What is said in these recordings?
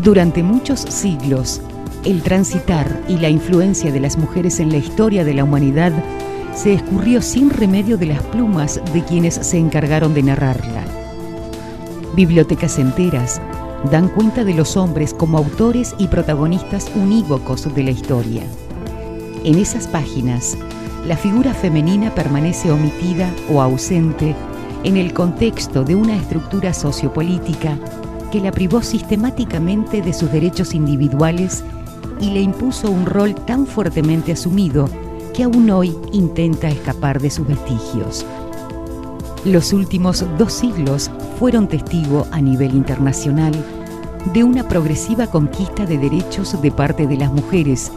Durante muchos siglos, el transitar y la influencia de las mujeres en la historia de la humanidad se escurrió sin remedio de las plumas de quienes se encargaron de narrarla. Bibliotecas enteras dan cuenta de los hombres como autores y protagonistas unívocos de la historia. En esas páginas, la figura femenina permanece omitida o ausente en el contexto de una estructura sociopolítica que la privó sistemáticamente de sus derechos individuales y le impuso un rol tan fuertemente asumido que aún hoy intenta escapar de sus vestigios. Los últimos 2 siglos fueron testigo a nivel internacional de una progresiva conquista de derechos de parte de las mujeres,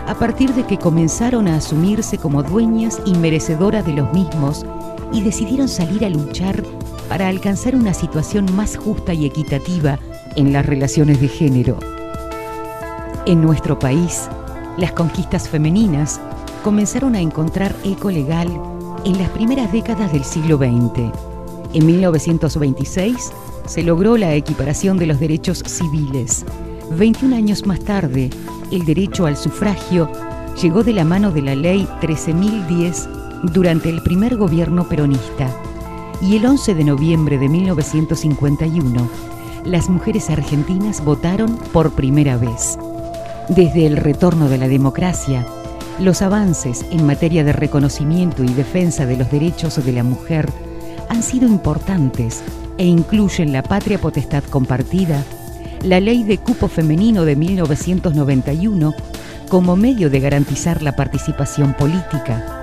a partir de que comenzaron a asumirse como dueñas y merecedoras de los mismos y decidieron salir a luchar para alcanzar una situación más justa y equitativa en las relaciones de género. En nuestro país, las conquistas femeninas comenzaron a encontrar eco legal en las primeras décadas del siglo XX. En 1926 se logró la equiparación de los derechos civiles. 21 años más tarde, el derecho al sufragio llegó de la mano de la Ley 13.010 durante el primer gobierno peronista. Y el 11 de noviembre de 1951, las mujeres argentinas votaron por primera vez. Desde el retorno de la democracia, los avances en materia de reconocimiento y defensa de los derechos de la mujer han sido importantes e incluyen la patria potestad compartida, la Ley de Cupo Femenino de 1991 como medio de garantizar la participación política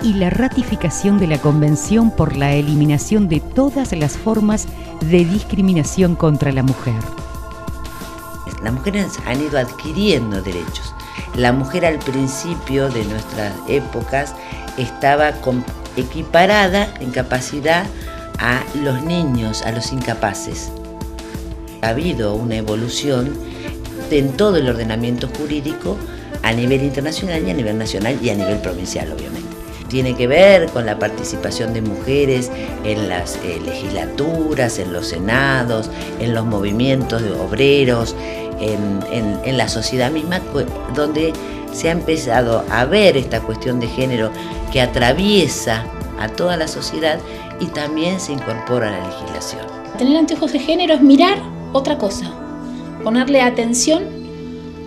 y la ratificación de la Convención por la eliminación de todas las formas de discriminación contra la mujer. Las mujeres han ido adquiriendo derechos. La mujer al principio de nuestras épocas estaba equiparada en capacidad a los niños, a los incapaces. Ha habido una evolución en todo el ordenamiento jurídico a nivel internacional y a nivel nacional y a nivel provincial, obviamente. Tiene que ver con la participación de mujeres en las legislaturas, en los senados, en los movimientos de obreros, en la sociedad misma, donde se ha empezado a ver esta cuestión de género que atraviesa a toda la sociedad y también se incorpora a la legislación. Tener anteojos de género es mirar otra cosa, ponerle atención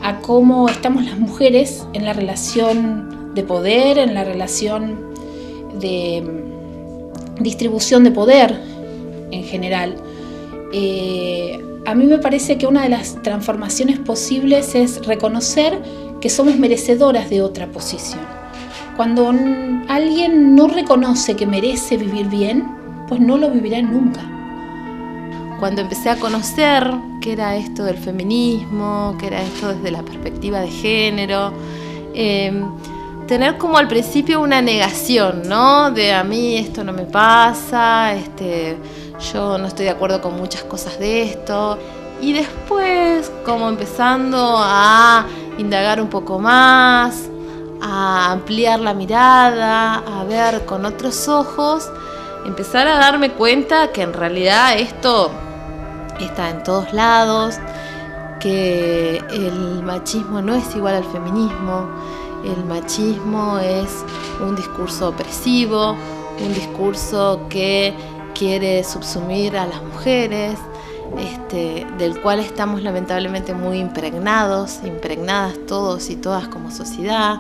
a cómo estamos las mujeres en la relación de poder, en la relación de distribución de poder en general. A mí me parece que una de las transformaciones posibles es reconocer que somos merecedoras de otra posición. Cuando alguien no reconoce que merece vivir bien, pues no lo vivirá nunca. Cuando empecé a conocer qué era esto del feminismo, qué era esto desde la perspectiva de género, tener como al principio una negación, ¿no? De a mí esto no me pasa, yo no estoy de acuerdo con muchas cosas de esto. Y después como empezando a indagar un poco más, a ampliar la mirada, a ver con otros ojos, empezar a darme cuenta que en realidad esto está en todos lados, que el machismo no es igual al feminismo, el machismo es un discurso opresivo, un discurso que quiere subsumir a las mujeres, del cual estamos lamentablemente muy impregnadas todos y todas como sociedad.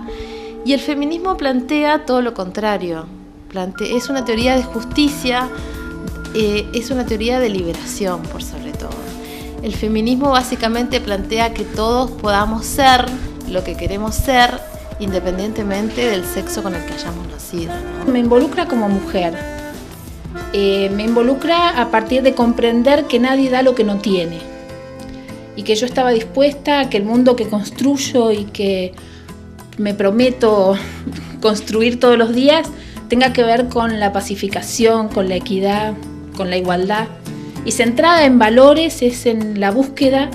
Y el feminismo plantea todo lo contrario, es una teoría de justicia, es una teoría de liberación por sobre todo. El feminismo básicamente plantea que todos podamos ser lo que queremos ser independientemente del sexo con el que hayamos nacido, ¿no? Me involucra como mujer, me involucra a partir de comprender que nadie da lo que no tiene y que yo estaba dispuesta a que el mundo que construyo y que me prometo construir todos los días tenga que ver con la pacificación, con la equidad, con la igualdad, y centrada en valores es en la búsqueda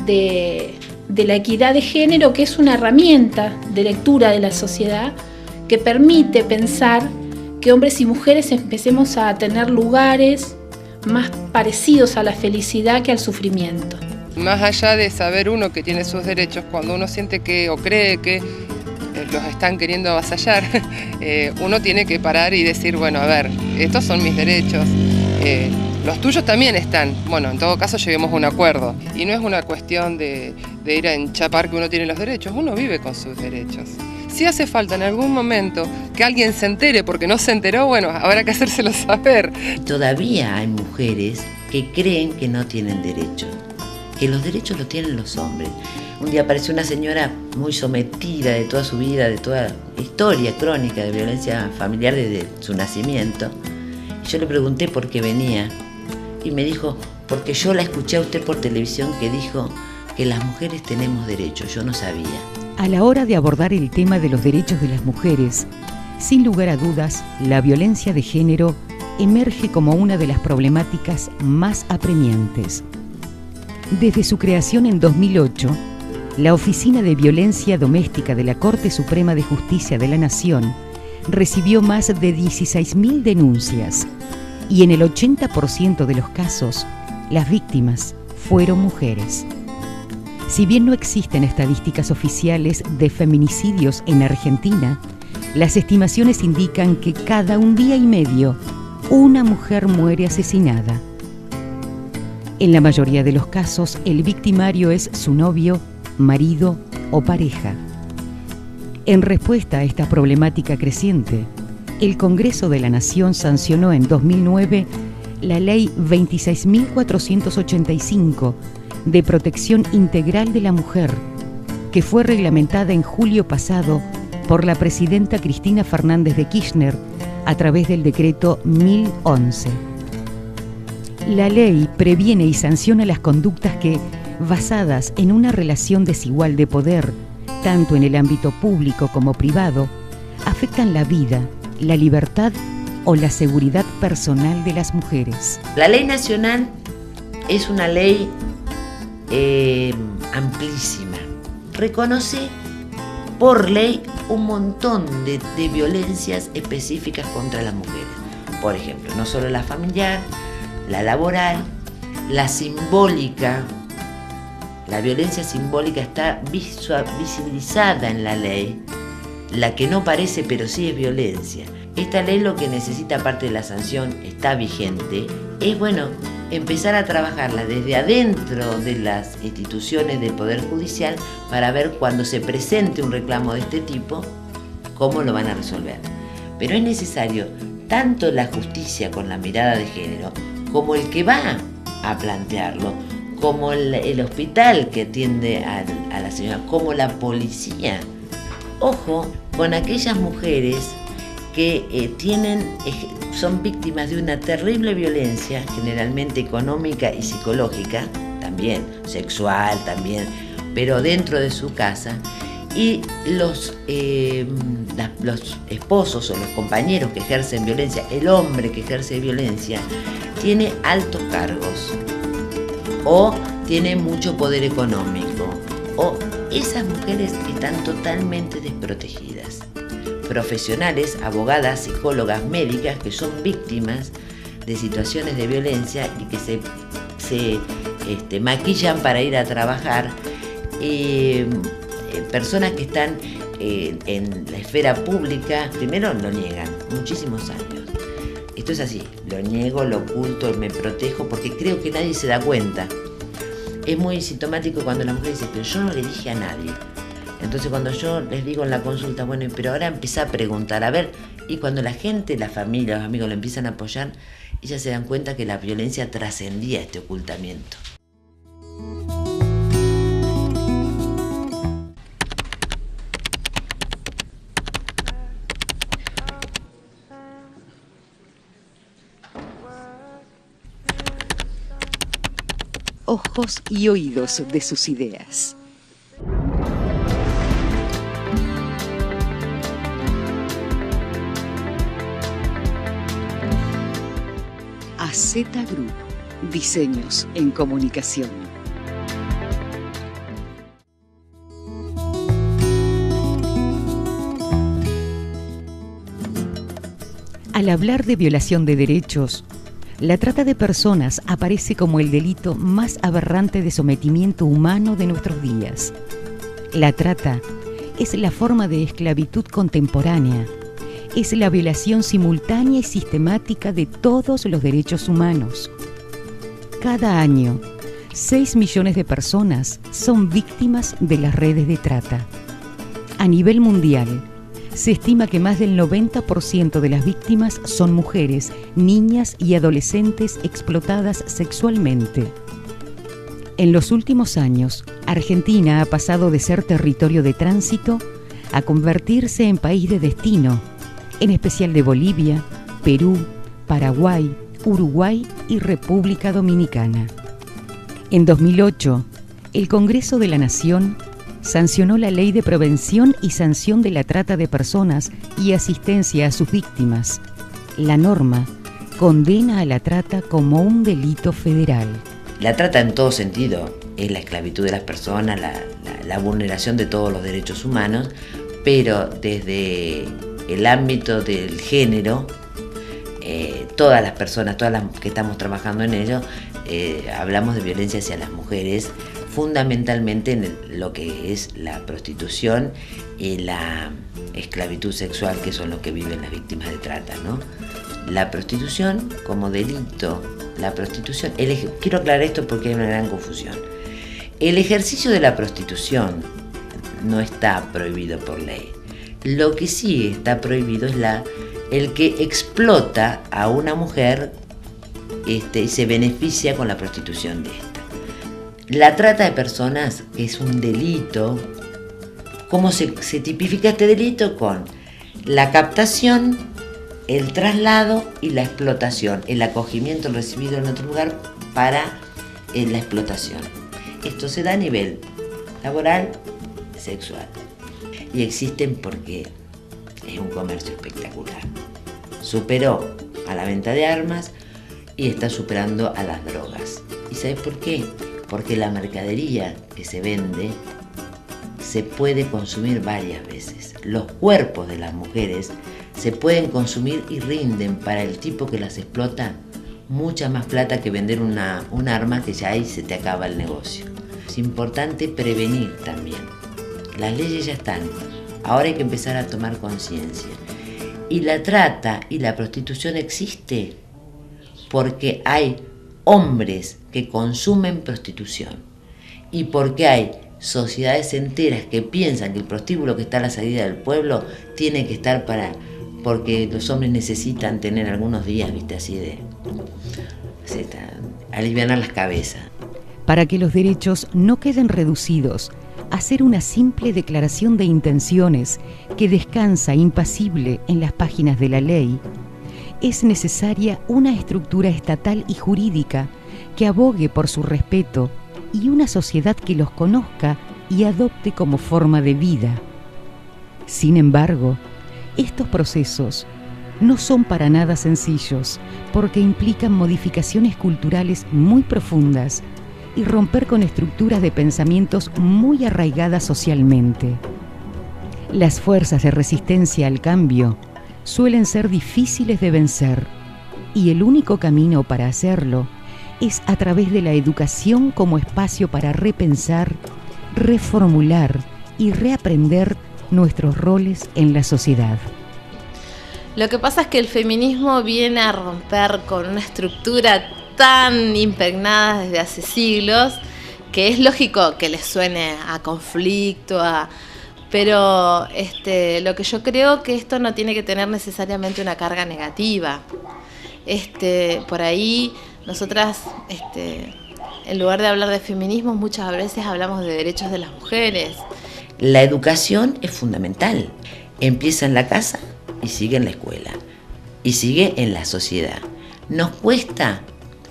de la equidad de género, que es una herramienta de lectura de la sociedad que permite pensar que hombres y mujeres empecemos a tener lugares más parecidos a la felicidad que al sufrimiento. Más allá de saber uno que tiene sus derechos, cuando uno siente que o cree que los están queriendo avasallar, uno tiene que parar y decir, bueno, a ver, estos son mis derechos, los tuyos también están. Bueno, en todo caso lleguemos a un acuerdo. Y no es una cuestión de ir a enchapar que uno tiene los derechos, uno vive con sus derechos. Si hace falta en algún momento que alguien se entere porque no se enteró, bueno, habrá que hacérselo saber. Todavía hay mujeres que creen que no tienen derechos, que los derechos los tienen los hombres. Un día apareció una señora muy sometida de toda su vida, de toda historia crónica de violencia familiar desde su nacimiento. Yo le pregunté por qué venía y me dijo, porque yo la escuché a usted por televisión que dijo que las mujeres tenemos derechos, yo no sabía. A la hora de abordar el tema de los derechos de las mujeres, sin lugar a dudas, la violencia de género emerge como una de las problemáticas más apremiantes. Desde su creación en 2008, la Oficina de Violencia Doméstica de la Corte Suprema de Justicia de la Nación recibió más de 16.000 denuncias y en el 80% de los casos, las víctimas fueron mujeres. Si bien no existen estadísticas oficiales de feminicidios en Argentina, las estimaciones indican que cada un día y medio una mujer muere asesinada. En la mayoría de los casos, el victimario es su novio, marido o pareja. En respuesta a esta problemática creciente, el Congreso de la Nación sancionó en 2009 la Ley 26.485 de Protección Integral de la Mujer, que fue reglamentada en julio pasado por la presidenta Cristina Fernández de Kirchner a través del decreto 1011. La ley previene y sanciona las conductas que, basadas en una relación desigual de poder, tanto en el ámbito público como privado, afectan la vida, la libertad o la seguridad personal de las mujeres. La ley nacional es una ley amplísima. Reconoce por ley un montón de violencias específicas contra las mujeres. Por ejemplo, no solo la familiar, la laboral, la simbólica. La violencia simbólica está visibilizada en la ley. La que no parece pero sí es violencia. Esta ley lo que necesita, aparte de la sanción, está vigente, es empezar a trabajarla desde adentro de las instituciones del Poder Judicial para ver cuando se presente un reclamo de este tipo, cómo lo van a resolver. Pero es necesario tanto la justicia con la mirada de género, como el que va a plantearlo, como el hospital que atiende a la señora, como la policía. Ojo con aquellas mujeres que son víctimas de una terrible violencia, generalmente económica y psicológica, también sexual, también, pero dentro de su casa, y los esposos o los compañeros que ejercen violencia, el hombre que ejerce violencia, tiene altos cargos, o tiene mucho poder económico, o esas mujeres están totalmente desprotegidas. Profesionales, abogadas, psicólogas, médicas que son víctimas de situaciones de violencia y que se maquillan para ir a trabajar, personas que están en la esfera pública, primero lo niegan, muchísimos años. Esto es así, lo niego, lo oculto, me protejo porque creo que nadie se da cuenta. Es muy sintomático cuando la mujer dice, pero yo no le dije a nadie. Entonces cuando yo les digo en la consulta, pero ahora empecé a preguntar, a ver, y cuando la gente, la familia, los amigos lo empiezan a apoyar, ellas se dan cuenta que la violencia trascendía este ocultamiento. Ojos y oídos de sus ideas. AZ Group, diseños en comunicación. Al hablar de violación de derechos, La trata de personas aparece como el delito más aberrante de sometimiento humano de nuestros días. La trata es la forma de esclavitud contemporánea, es la violación simultánea y sistemática de todos los derechos humanos. Cada año, 6 millones de personas son víctimas de las redes de trata. A nivel mundial, se estima que más del 90% de las víctimas son mujeres, niñas y adolescentes explotadas sexualmente. En los últimos años, Argentina ha pasado de ser territorio de tránsito a convertirse en país de destino, en especial de Bolivia, Perú, Paraguay, Uruguay y República Dominicana. En 2008, el Congreso de la Nación sancionó la Ley de Prevención y Sanción de la Trata de Personas y Asistencia a sus Víctimas. La norma condena a la trata como un delito federal. La trata en todo sentido es la esclavitud de las personas, la vulneración de todos los derechos humanos, pero desde el ámbito del género, todas las personas, todas las que estamos trabajando en ello, hablamos de violencia hacia las mujeres, fundamentalmente en lo que es la prostitución y la esclavitud sexual, que son los que viven las víctimas de trata, ¿no? La prostitución como delito, la prostitución, quiero aclarar esto porque hay una gran confusión. El ejercicio de la prostitución no está prohibido por ley. Lo que sí está prohibido es el que explota a una mujer y se beneficia con la prostitución de esta. La trata de personas es un delito. ¿Cómo se tipifica este delito? Con la captación, el traslado y la explotación, el acogimiento recibido en otro lugar para la explotación. Esto se da a nivel laboral, sexual. Y existen porque es un comercio espectacular. Superó a la venta de armas y está superando a las drogas. ¿Y sabes por qué? Porque la mercadería que se vende se puede consumir varias veces. Los cuerpos de las mujeres se pueden consumir y rinden para el tipo que las explota mucha más plata que vender un arma, que ya ahí se te acaba el negocio. Es importante prevenir también. Las leyes ya están, ahora hay que empezar a tomar conciencia. Y la trata y la prostitución existe porque hay hombres que consumen prostitución y porque hay sociedades enteras que piensan que el prostíbulo que está a la salida del pueblo tiene que estar porque los hombres necesitan tener algunos días, así de alivianar las cabezas. Para que los derechos no queden reducidos a ser una simple declaración de intenciones que descansa impasible en las páginas de la ley, es necesaria una estructura estatal y jurídica que abogue por su respeto y una sociedad que los conozca y adopte como forma de vida. Sin embargo, estos procesos no son para nada sencillos porque implican modificaciones culturales muy profundas y romper con estructuras de pensamientos muy arraigadas socialmente. Las fuerzas de resistencia al cambio suelen ser difíciles de vencer y el único camino para hacerlo es a través de la educación como espacio para repensar, reformular y reaprender nuestros roles en la sociedad. Lo que pasa es que el feminismo viene a romper con una estructura tan impregnada desde hace siglos que es lógico que les suene a conflicto, pero lo que yo creo que esto no tiene que tener necesariamente una carga negativa. Por ahí nosotras, en lugar de hablar de feminismo, muchas veces hablamos de derechos de las mujeres. La educación es fundamental. Empieza en la casa y sigue en la escuela y sigue en la sociedad. Nos cuesta,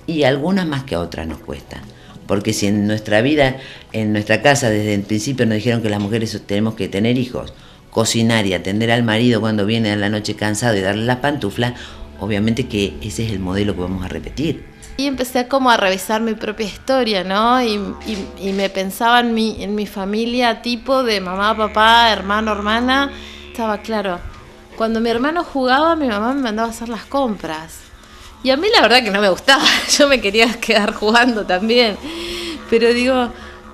y algunas más que a otras nos cuesta, porque si en nuestra vida, en nuestra casa desde el principio nos dijeron que las mujeres tenemos que tener hijos, cocinar y atender al marido cuando viene a la noche cansado y darle las pantuflas, obviamente que ese es el modelo que vamos a repetir. Y empecé como a revisar mi propia historia, ¿no? Y me pensaba en mi familia tipo de mamá, papá, hermano, hermana. Estaba claro, cuando mi hermano jugaba, mi mamá me mandaba a hacer las compras. Y a mí la verdad que no me gustaba, yo me quería quedar jugando también. Pero digo,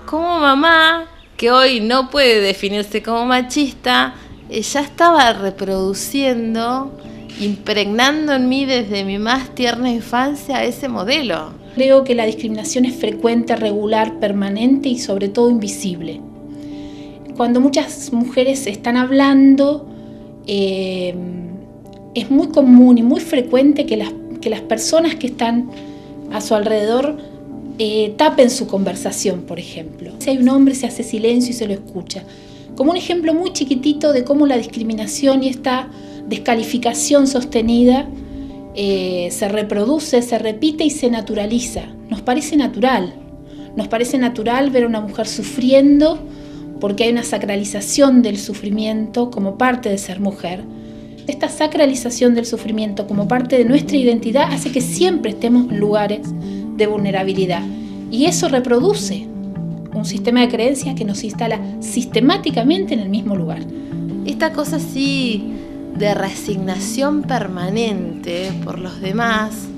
como mamá, que hoy no puede definirse como machista, ya estaba reproduciendo, impregnando en mí desde mi más tierna infancia ese modelo. Creo que la discriminación es frecuente, regular, permanente y sobre todo invisible. Cuando muchas mujeres están hablando, es muy común y muy frecuente que las personas que están a su alrededor tapen su conversación, por ejemplo. Si hay un hombre, se hace silencio y se lo escucha. Como un ejemplo muy chiquitito de cómo la discriminación y esta descalificación sostenida se reproduce, se repite y se naturaliza. Nos parece natural ver a una mujer sufriendo porque hay una sacralización del sufrimiento como parte de ser mujer. Esta sacralización del sufrimiento como parte de nuestra identidad hace que siempre estemos en lugares de vulnerabilidad. Y eso reproduce un sistema de creencias que nos instala sistemáticamente en el mismo lugar. Esta cosa así de resignación permanente por los demás,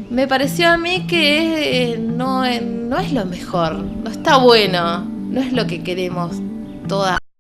me pareció a mí que no es lo mejor, no está bueno, no es lo que queremos todas.